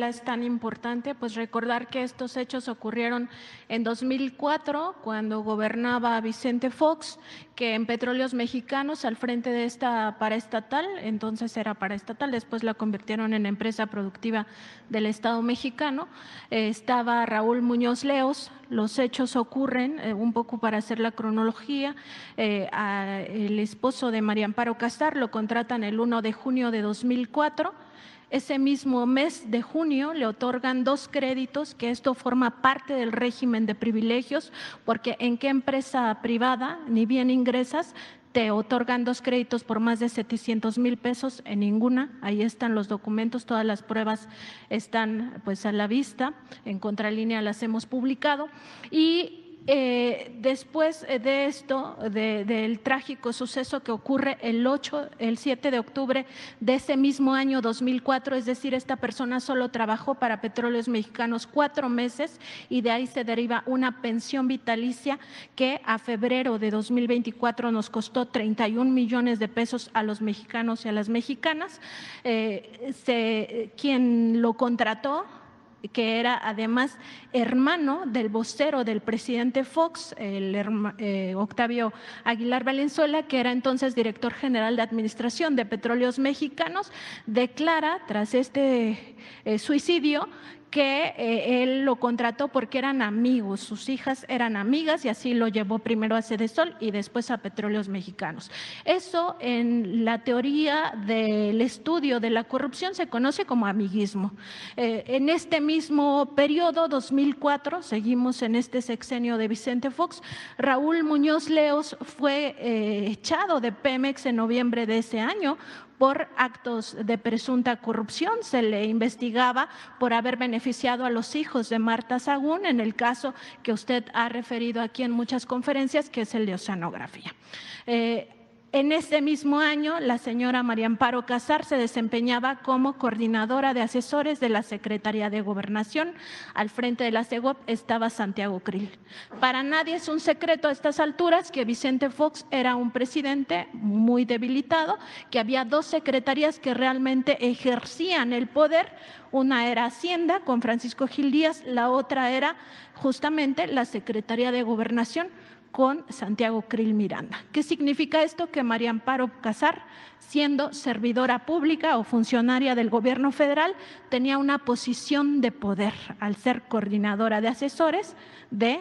es tan importante, pues recordar que estos hechos ocurrieron en 2004, cuando gobernaba Vicente Fox, que en Petróleos Mexicanos, al frente de esta paraestatal, entonces era paraestatal, después la convirtieron en empresa productiva del Estado mexicano, estaba Raúl Muñoz Leos. Los hechos ocurren, un poco para hacer la cronología, el esposo de María Amparo Casar lo contratan el 1 de junio de 2004. Ese mismo mes de junio le otorgan 2 créditos, que esto forma parte del régimen de privilegios, porque en qué empresa privada, ni bien ingresas, te otorgan 2 créditos por más de 700,000 pesos, en ninguna. Ahí están los documentos, todas las pruebas están pues a la vista, en Contralínea las hemos publicado. Y después de esto, del trágico suceso que ocurre el 7 de octubre de ese mismo año 2004, es decir, esta persona solo trabajó para Petróleos Mexicanos 4 meses y de ahí se deriva una pensión vitalicia que a febrero de 2024 nos costó 31 millones de pesos a los mexicanos y a las mexicanas. Quien lo contrató, que era además hermano del vocero del presidente Fox, Octavio Aguilar Valenzuela, que era entonces director general de administración de Petróleos Mexicanos, declara tras este suicidio que él lo contrató porque eran amigos, sus hijas eran amigas, y así lo llevó primero a Sedesol y después a Petróleos Mexicanos. Eso en la teoría del estudio de la corrupción se conoce como amiguismo. En este mismo periodo, 2004, seguimos en este sexenio de Vicente Fox, Raúl Muñoz Leos fue echado de Pemex en noviembre de ese año por actos de presunta corrupción. Se le investigaba por haber beneficiado a los hijos de Marta Sagún, en el caso que usted ha referido aquí en muchas conferencias, que es el de oceanografía. En ese mismo año, la señora María Amparo Casar se desempeñaba como coordinadora de asesores de la Secretaría de Gobernación. Al frente de la SEGOP estaba Santiago Krill. Para nadie es un secreto a estas alturas que Vicente Fox era un presidente muy debilitado, que había 2 secretarías que realmente ejercían el poder. Una era Hacienda con Francisco Gil Díaz, la otra era justamente la Secretaría de Gobernación con Santiago Krill Miranda. ¿Qué significa esto? Que María Amparo Casar, siendo servidora pública o funcionaria del gobierno federal, tenía una posición de poder al ser coordinadora de asesores de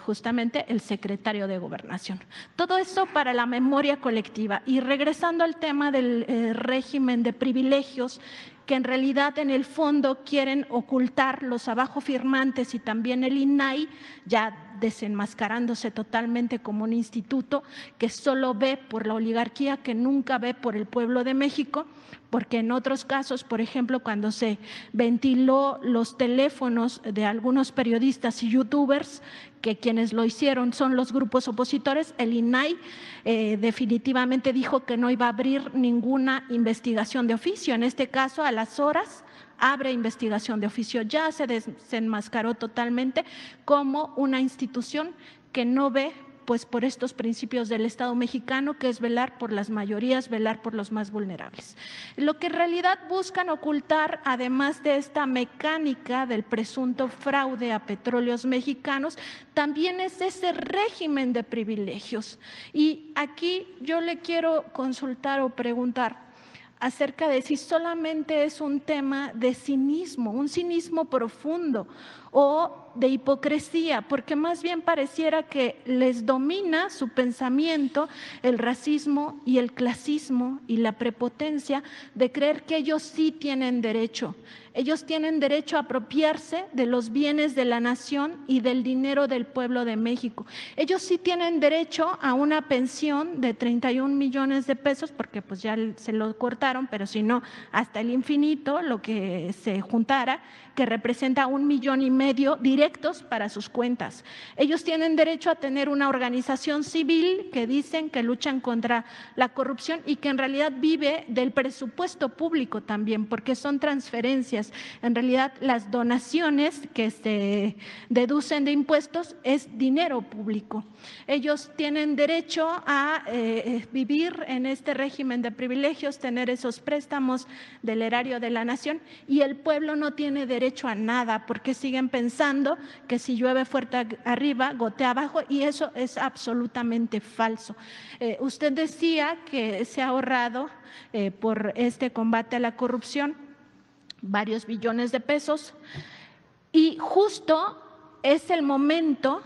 justamente el secretario de Gobernación. Todo eso para la memoria colectiva. Y regresando al tema del régimen de privilegios, que en realidad en el fondo quieren ocultar los abajo firmantes y también el INAI, ya desenmascarándose totalmente como un instituto que solo ve por la oligarquía, que nunca ve por el pueblo de México, porque en otros casos, por ejemplo, cuando se ventiló los teléfonos de algunos periodistas y youtubers, que quienes lo hicieron son los grupos opositores, el INAI definitivamente dijo que no iba a abrir ninguna investigación de oficio. En este caso, a las horas abre investigación de oficio. Ya se desenmascaró totalmente como una institución que no ve pues por estos principios del Estado mexicano, que es velar por las mayorías, velar por los más vulnerables. Lo que en realidad buscan ocultar, además de esta mecánica del presunto fraude a Petróleos Mexicanos, también es ese régimen de privilegios. Y aquí yo le quiero consultar o preguntar acerca de si solamente es un tema de cinismo, un cinismo profundo, o de hipocresía, porque más bien pareciera que les domina su pensamiento el racismo y el clasismo y la prepotencia de creer que ellos sí tienen derecho. Ellos tienen derecho a apropiarse de los bienes de la nación y del dinero del pueblo de México. Ellos sí tienen derecho a una pensión de 31 millones de pesos, porque pues ya se lo cortaron, pero si no, hasta el infinito, lo que se juntara, que representa 1,5 millones directos para sus cuentas. Ellos tienen derecho a tener una organización civil que dicen que luchan contra la corrupción y que en realidad vive del presupuesto público también, porque son transferencias ellas. En realidad, las donaciones que se deducen de impuestos es dinero público. Ellos tienen derecho a vivir en este régimen de privilegios, tener esos préstamos del erario de la nación, y el pueblo no tiene derecho a nada porque siguen pensando que si llueve fuerte arriba, gotea abajo, y eso es absolutamente falso. Usted decía que se ha ahorrado por este combate a la corrupción varios billones de pesos, y justo es el momento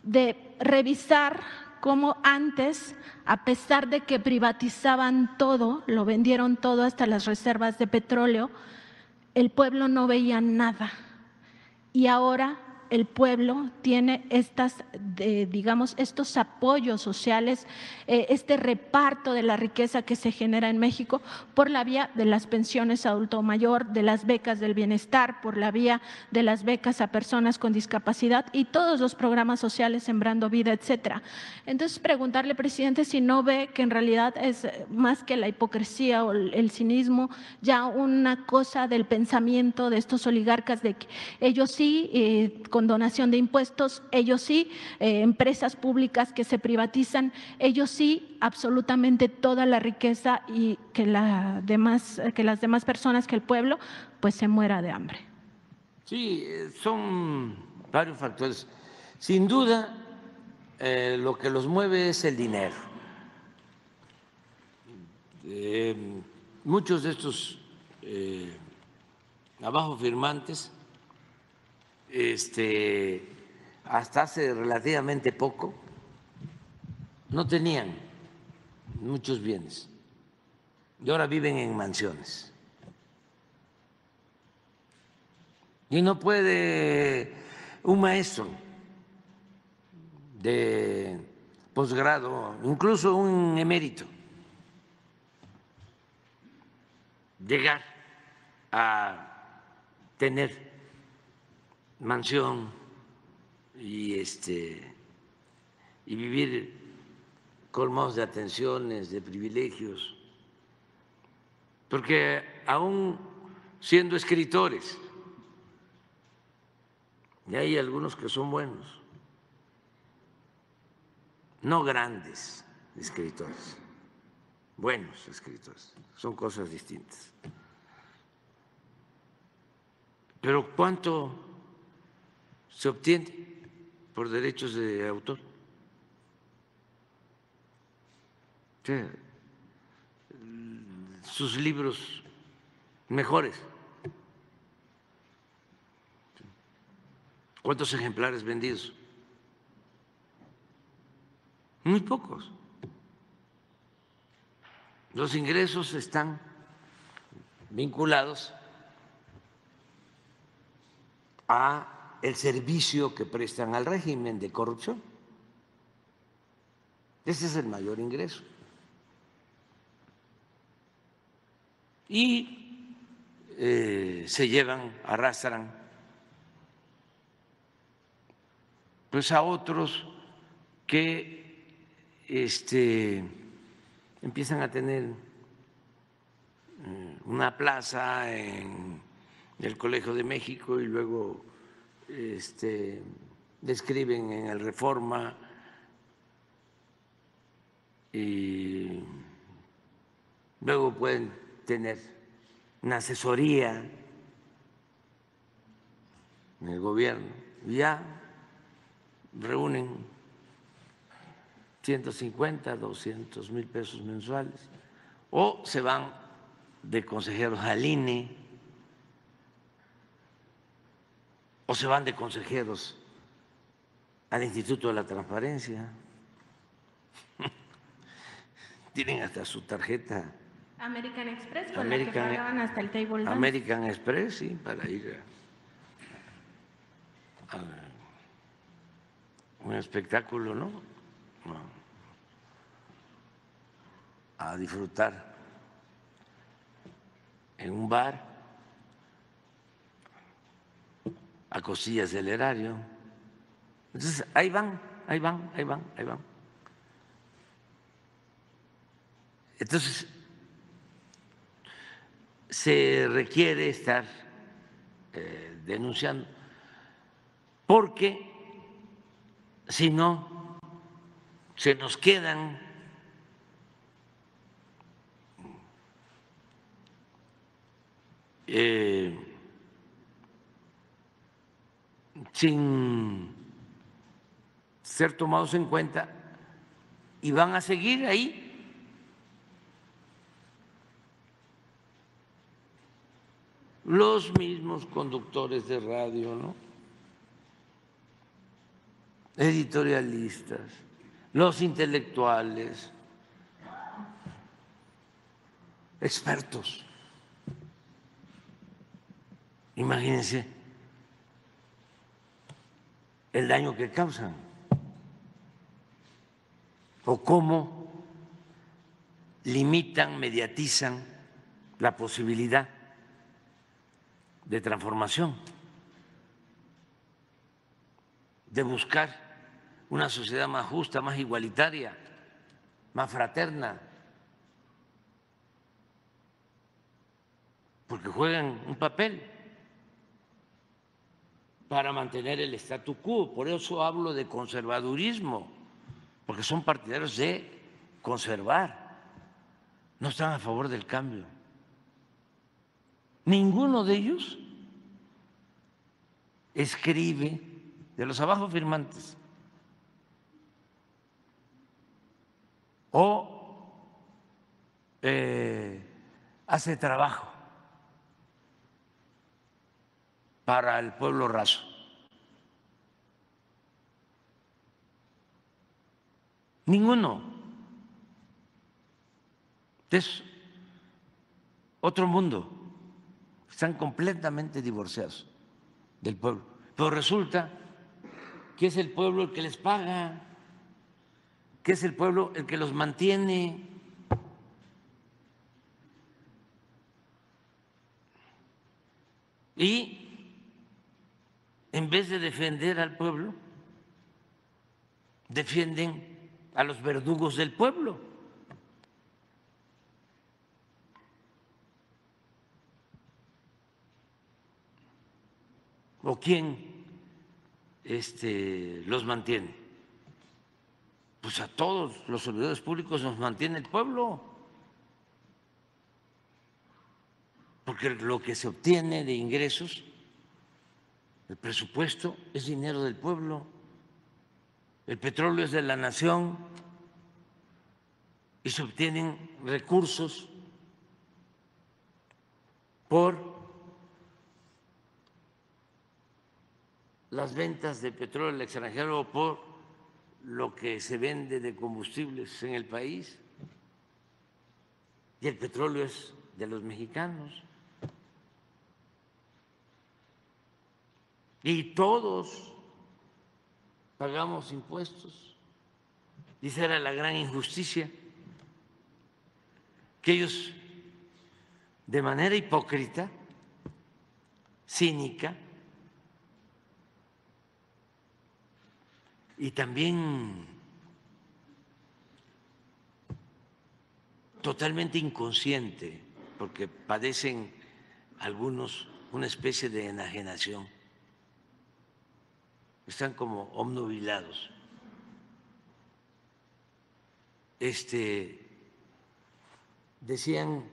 de revisar cómo antes, a pesar de que privatizaban todo, lo vendieron todo hasta las reservas de petróleo, el pueblo no veía nada. Y ahora el pueblo tiene digamos, estos apoyos sociales, este reparto de la riqueza que se genera en México por la vía de las pensiones a adulto mayor, de las becas del bienestar, por la vía de las becas a personas con discapacidad y todos los programas sociales, Sembrando Vida, etcétera. Entonces, preguntarle, presidente, si no ve que en realidad es más que la hipocresía o el cinismo, ya una cosa del pensamiento de estos oligarcas de que ellos sí, con donación de impuestos, ellos sí, empresas públicas que se privatizan, ellos sí, absolutamente toda la riqueza, y que las demás personas, que el pueblo, pues se muera de hambre. Sí, son varios factores. Sin duda, lo que los mueve es el dinero. Muchos de estos abajo firmantes, hasta hace relativamente poco, no tenían muchos bienes y ahora viven en mansiones. Y no puede un maestro de posgrado, incluso un emérito, llegar a tener mansión y vivir colmados de atenciones, de privilegios, porque aún siendo escritores, y hay algunos que son buenos, no grandes escritores, buenos escritores, son cosas distintas. Pero ¿cuánto se obtiene por derechos de autor? O sea, sus libros mejores, ¿cuántos ejemplares vendidos? Muy pocos. Los ingresos están vinculados a el servicio que prestan al régimen de corrupción. Ese es el mayor ingreso. Y se llevan, arrastran pues a otros que empiezan a tener una plaza en el Colegio de México y luego escriben en el Reforma y luego pueden tener una asesoría en el gobierno y ya reúnen 150, 200 mil pesos mensuales, o se van de consejeros al INE, o se van de consejeros al Instituto de la Transparencia. Tienen hasta su tarjeta American Express, con la que pagaban hasta el table dance. American Express, sí, para ir a un espectáculo, ¿no? A disfrutar en un bar, a costillas del erario. Entonces, ahí van. Entonces, se requiere estar denunciando, porque si no, se nos quedan sin ser tomados en cuenta y van a seguir ahí. Los mismos conductores de radio, ¿no? Editorialistas, los intelectuales, expertos. Imagínense el daño que causan o cómo limitan, mediatizan la posibilidad de transformación, de buscar una sociedad más justa, más igualitaria, más fraterna, porque juegan un papel para mantener el statu quo. Por eso hablo de conservadurismo, porque son partidarios de conservar, no están a favor del cambio. Ninguno de ellos escribe, de los abajo firmantes, o hace trabajo para el pueblo raso. Ninguno. Es otro mundo. Están completamente divorciados del pueblo. Pero resulta que es el pueblo el que les paga, que es el pueblo el que los mantiene. Y en vez de defender al pueblo, defienden a los verdugos del pueblo. ¿O quién los mantiene? Pues a todos los servidores públicos nos mantiene el pueblo, porque lo que se obtiene de ingresos, el presupuesto, es dinero del pueblo, el petróleo es de la nación y se obtienen recursos por las ventas de petróleo al extranjero o por lo que se vende de combustibles en el país, y el petróleo es de los mexicanos. Y todos pagamos impuestos. Y esa era la gran injusticia, que ellos, de manera hipócrita, cínica, y también totalmente inconsciente, porque padecen algunos una especie de enajenación, están como obnubilados. Decían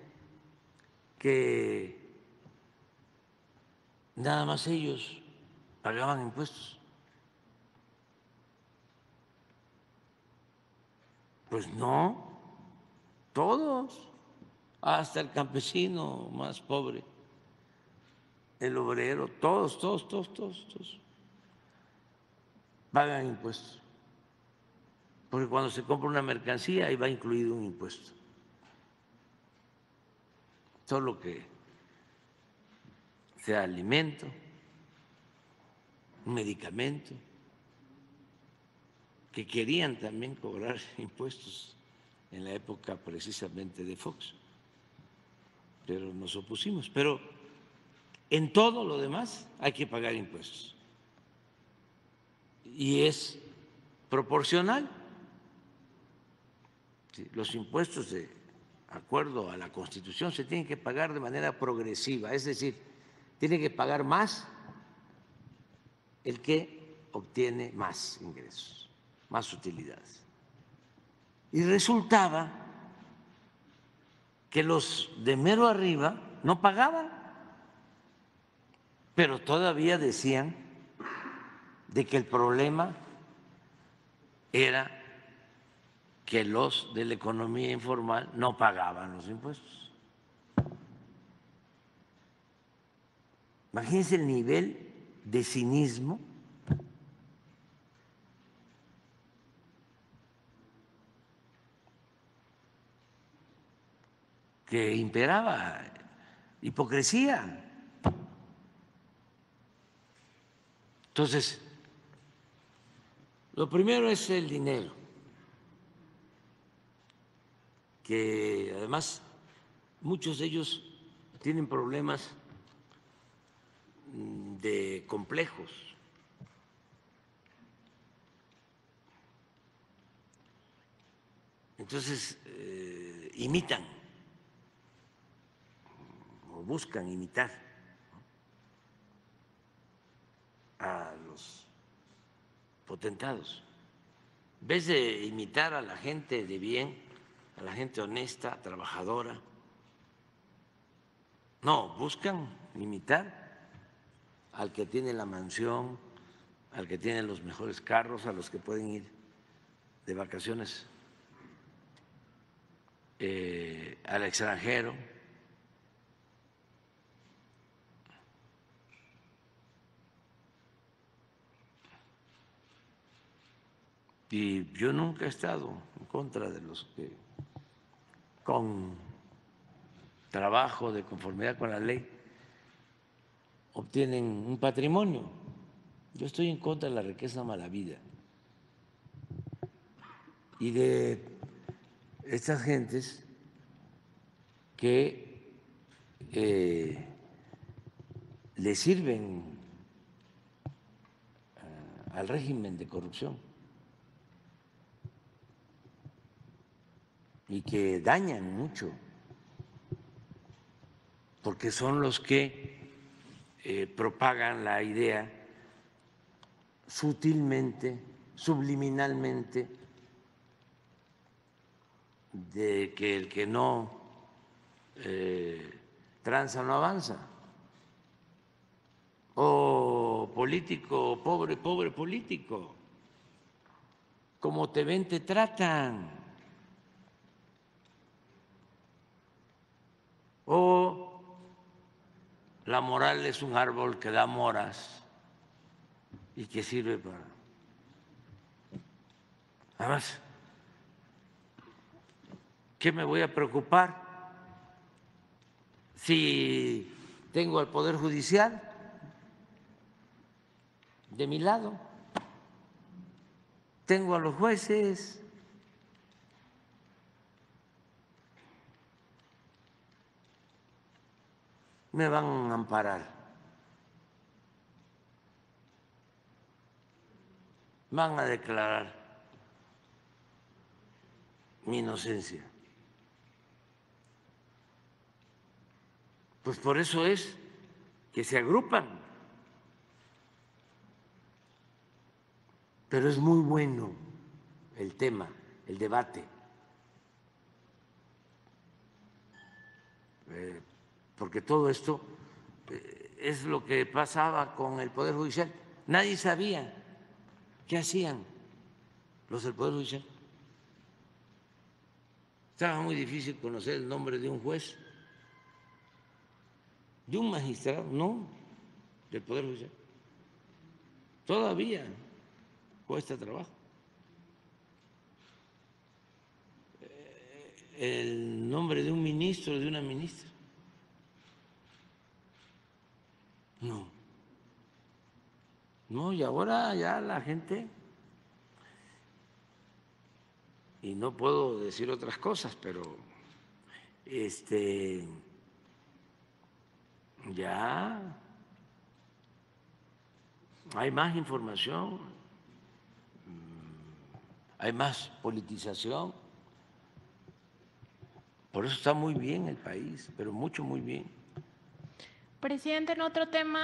que nada más ellos pagaban impuestos. Pues no, todos, hasta el campesino más pobre, el obrero, todos pagan impuestos, porque cuando se compra una mercancía ahí va incluido un impuesto. Todo lo que sea alimento, un medicamento, que querían también cobrar impuestos en la época precisamente de Fox, pero nos opusimos. Pero en todo lo demás hay que pagar impuestos y es proporcional. Los impuestos, de acuerdo a la Constitución, se tienen que pagar de manera progresiva, es decir, tiene que pagar más el que obtiene más ingresos, más utilidades. Y resultaba que los de mero arriba no pagaban, pero todavía decían de que el problema era que los de la economía informal no pagaban los impuestos. Imagínense el nivel de cinismo que imperaba, hipocresía. Entonces, lo primero es el dinero, que además muchos de ellos tienen problemas de complejos. Entonces, imitan o buscan imitar a los potentados. En vez de imitar a la gente de bien, a la gente honesta, trabajadora, no, buscan imitar al que tiene la mansión, al que tiene los mejores carros, a los que pueden ir de vacaciones al extranjero. Y yo nunca he estado en contra de los que con trabajo de conformidad con la ley obtienen un patrimonio. Yo estoy en contra de la riqueza mala vida y de estas gentes que le sirven al régimen de corrupción y que dañan mucho, porque son los que propagan la idea sutilmente, subliminalmente, de que el que no tranza no avanza, o político pobre, pobre político, como te ven te tratan, o la moral es un árbol que da moras y que sirve para... Además, ¿qué me voy a preocupar si tengo al Poder Judicial de mi lado? Tengo a los jueces, me van a amparar, van a declarar mi inocencia. Pues por eso es que se agrupan. Pero es muy bueno el tema, el debate, porque todo esto es lo que pasaba con el Poder Judicial. Nadie sabía qué hacían los del Poder Judicial. Estaba muy difícil conocer el nombre de un juez, de un magistrado, no, del Poder Judicial. Todavía cuesta trabajo. El nombre de un ministro, de una ministra. No. No, y ahora ya la gente, y no puedo decir otras cosas, pero ya hay más información, hay más politización. Por eso está muy bien el país, pero mucho, muy bien. Presidente, en otro tema.